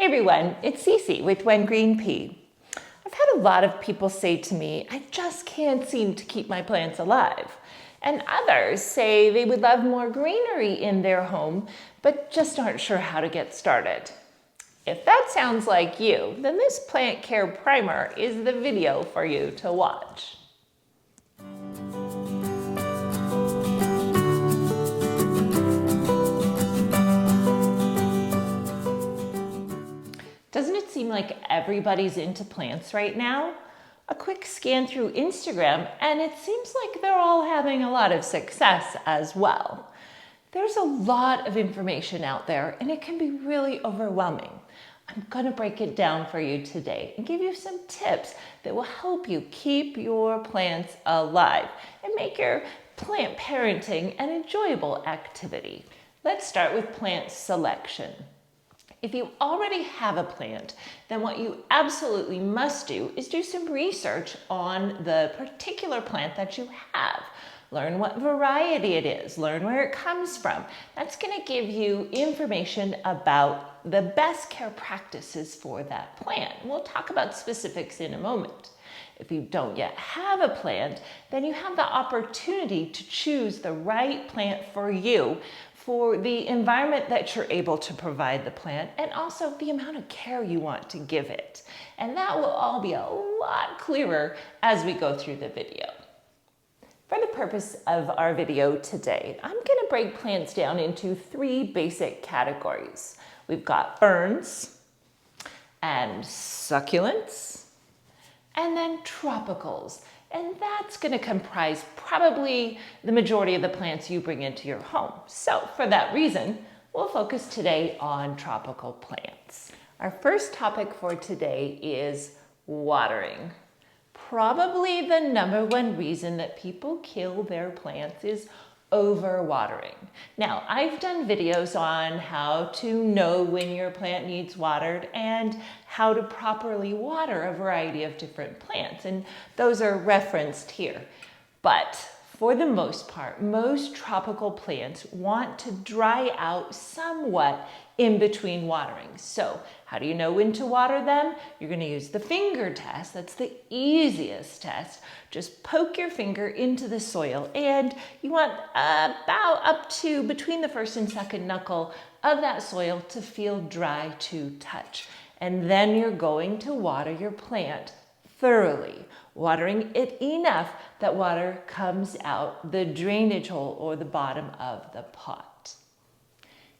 Hey everyone, it's Cece with When Green Pea. I've had a lot of people say to me, I just can't seem to keep my plants alive. And others say they would love more greenery in their home, but just aren't sure how to get started. If that sounds like you, then this plant care primer is the video for you to watch. Doesn't it seem like everybody's into plants right now? A quick scan through Instagram and it seems like they're all having a lot of success as well. There's a lot of information out there and it can be really overwhelming. I'm going to break it down for you today and give you some tips that will help you keep your plants alive and make your plant parenting an enjoyable activity. Let's start with plant selection. If you already have a plant, then what you absolutely must do is do some research on the particular plant that you have. Learn what variety it is, learn where it comes from. That's going to give you information about the best care practices for that plant. We'll talk about specifics in a moment. If you don't yet have a plant, then you have the opportunity to choose the right plant for you, for the environment that you're able to provide the plant, and also the amount of care you want to give it. And that will all be a lot clearer as we go through the video. For the purpose of our video today, I'm going to break plants down into three basic categories. We've got ferns and succulents and then tropicals. And that's going to comprise probably the majority of the plants you bring into your home. So for that reason, we'll focus today on tropical plants. Our first topic for today is watering. Probably the number one reason that people kill their plants is overwatering. Now, I've done videos on how to know when your plant needs watered and how to properly water a variety of different plants, and those are referenced here. But for the most part, most tropical plants want to dry out somewhat in between watering. So how do you know when to water them? You're going to use the finger test. That's the easiest test. Just poke your finger into the soil and you want about up to between the first and second knuckle of that soil to feel dry to touch. And then you're going to water your plant thoroughly, watering it enough that water comes out the drainage hole or the bottom of the pot.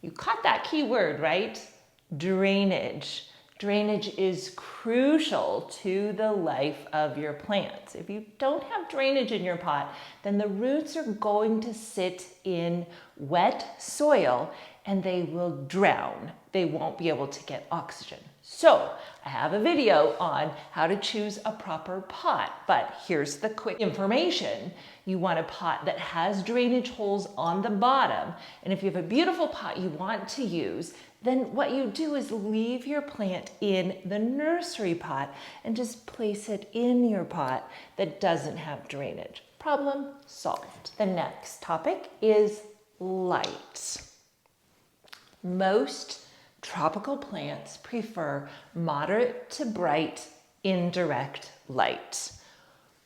You caught that key word, right? Drainage. Drainage is crucial to the life of your plants. If you don't have drainage in your pot, then the roots are going to sit in wet soil and they will drown. They won't be able to get oxygen. So I have a video on how to choose a proper pot, but here's the quick information. You want a pot that has drainage holes on the bottom, and if you have a beautiful pot you want to use, then what you do is leave your plant in the nursery pot and just place it in your pot that doesn't have drainage. Problem solved. The next topic is light. Most tropical plants prefer moderate to bright indirect light.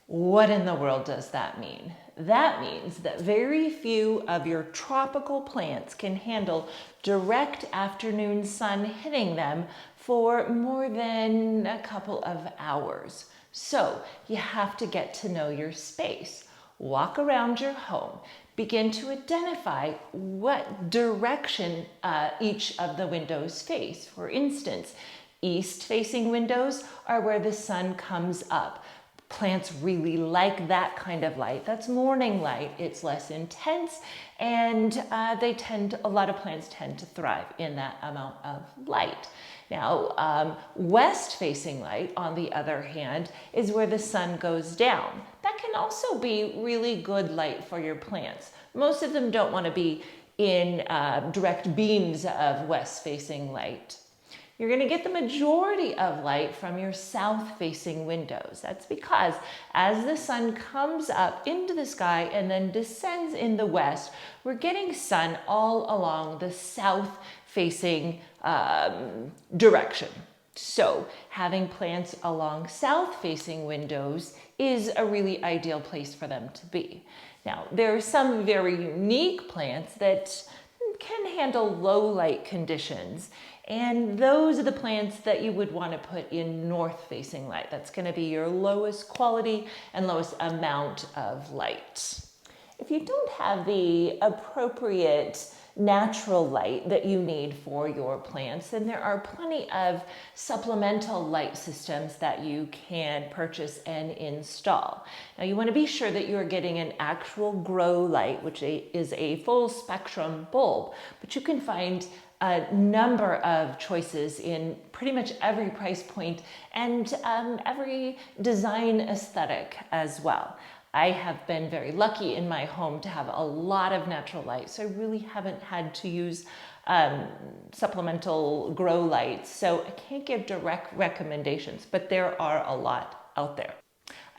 What in the world does that mean? That means that very few of your tropical plants can handle direct afternoon sun hitting them for more than a couple of hours. So you have to get to know your space. Walk around your home. Begin to identify what direction each of the windows face. For instance, east-facing windows are where the sun comes up. Plants really like that kind of light. That's morning light. It's less intense, and a lot of plants tend to thrive in that amount of light. Now, west-facing light, on the other hand, is where the sun goes down. That can also be really good light for your plants. Most of them don't want to be in direct beams of west-facing light. You're going to get the majority of light from your south-facing windows. That's because as the sun comes up into the sky and then descends in the west, we're getting sun all along the south-facing facing direction. So having plants along south-facing windows is a really ideal place for them to be. Now, there are some very unique plants that can handle low light conditions, and those are the plants that you would want to put in north-facing light. That's going to be your lowest quality and lowest amount of light. If you don't have the appropriate natural light that you need for your plants, then there are plenty of supplemental light systems that you can purchase and install. Now, you want to be sure that you're getting an actual grow light, which is a full spectrum bulb, but you can find a number of choices in pretty much every price point and every design aesthetic as well. I have been very lucky in my home to have a lot of natural light, so I really haven't had to use supplemental grow lights, so I can't give direct recommendations, but there are a lot out there.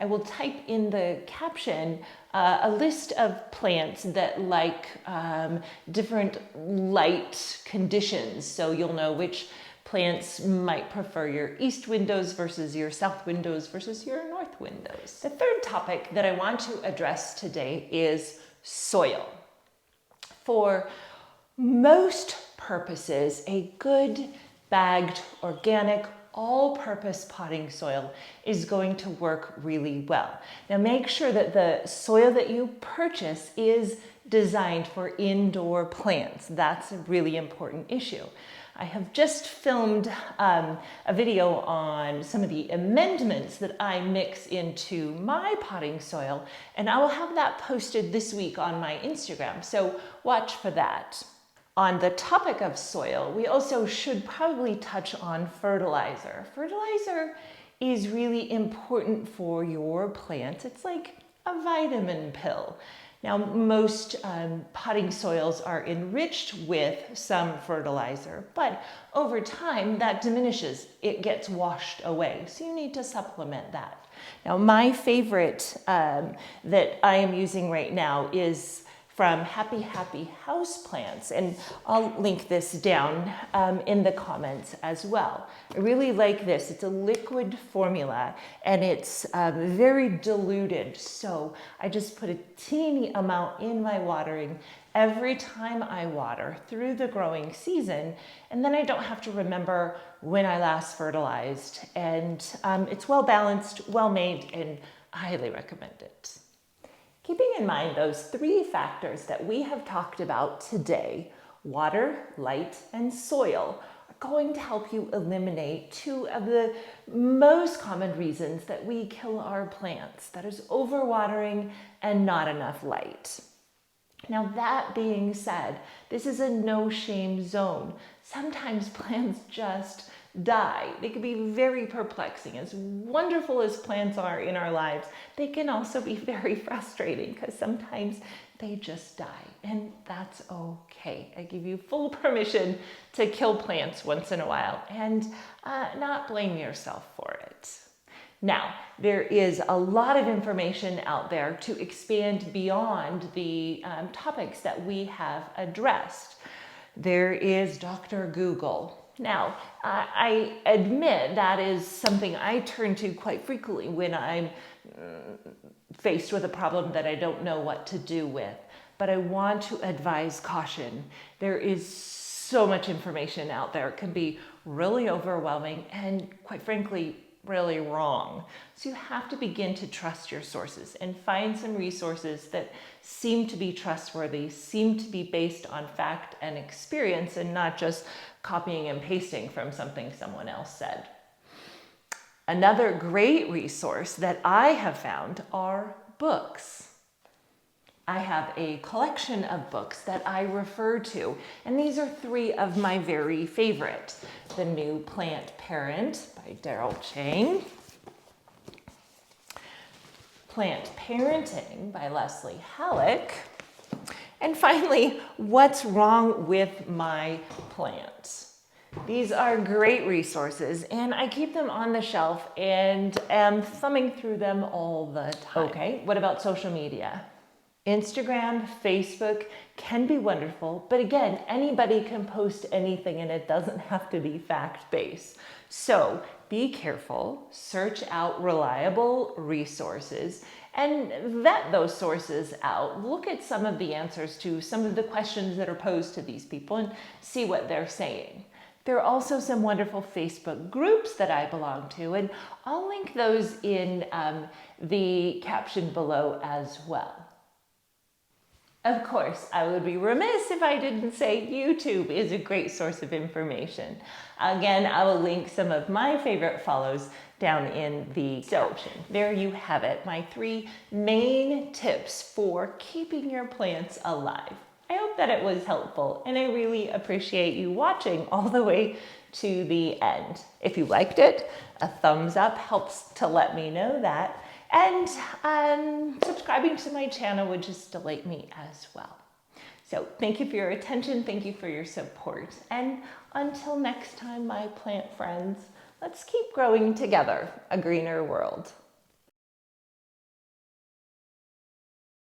I will type in the caption a list of plants that like different light conditions, so you'll know which plants might prefer your east windows versus your south windows versus your north windows. The third topic that I want to address today is soil. For most purposes, a good bagged organic all-purpose potting soil is going to work really well. Now make sure that the soil that you purchase is designed for indoor plants. That's a really important issue. I have just filmed a video on some of the amendments that I mix into my potting soil, and I will have that posted this week on my Instagram, so watch for that. On the topic of soil, we also should probably touch on fertilizer. Fertilizer is really important for your plants. It's like a vitamin pill. Now, most potting soils are enriched with some fertilizer, but over time that diminishes. It gets washed away, so you need to supplement that. Now, my favorite that I am using right now is from Happy Houseplants, and I'll link this down in the comments as well. I really like this. It's a liquid formula and it's very diluted, so I just put a teeny amount in my watering every time I water through the growing season, and then I don't have to remember when I last fertilized, and it's well balanced, well made, and I highly recommend it. Keeping in mind those three factors that we have talked about today, water, light, and soil, are going to help you eliminate two of the most common reasons that we kill our plants. That is overwatering and not enough light. Now, that being said, this is a no-shame zone. Sometimes plants just die. They can be very perplexing. As wonderful as plants are in our lives, they can also be very frustrating because sometimes they just die, and that's okay. I give you full permission to kill plants once in a while and not blame yourself for it. Now, there is a lot of information out there to expand beyond the topics that we have addressed. There is Dr. Google. Now, I admit that is something I turn to quite frequently when I'm faced with a problem that I don't know what to do with. But I want to advise caution. There is so much information out there. It can be really overwhelming and, quite frankly, really wrong. So you have to begin to trust your sources and find some resources that seem to be trustworthy, seem to be based on fact and experience, and not just copying and pasting from something someone else said. Another great resource that I have found are books. I have a collection of books that I refer to, and these are three of my very favorite. The New Plant Parent by Daryl Chang, Plant Parenting by Leslie Halleck, and finally, What's Wrong with My Plant? These are great resources, and I keep them on the shelf and am thumbing through them all the time. Okay, what about social media? Instagram, Facebook can be wonderful, but again, anybody can post anything and it doesn't have to be fact-based. So be careful, search out reliable resources and vet those sources out. Look at some of the answers to some of the questions that are posed to these people and see what they're saying. There are also some wonderful Facebook groups that I belong to, and I'll link those in the caption below as well. Of course, I would be remiss if I didn't say YouTube is a great source of information. Again, I will link some of my favorite follows down in the description. There you have it, my 3 main tips for keeping your plants alive. I hope that it was helpful, and I really appreciate you watching all the way to the end. If you liked it, a thumbs up helps to let me know that. And subscribing to my channel would just delight me as well. So thank you for your attention, thank you for your support, and until next time, my plant friends, let's keep growing together a greener world.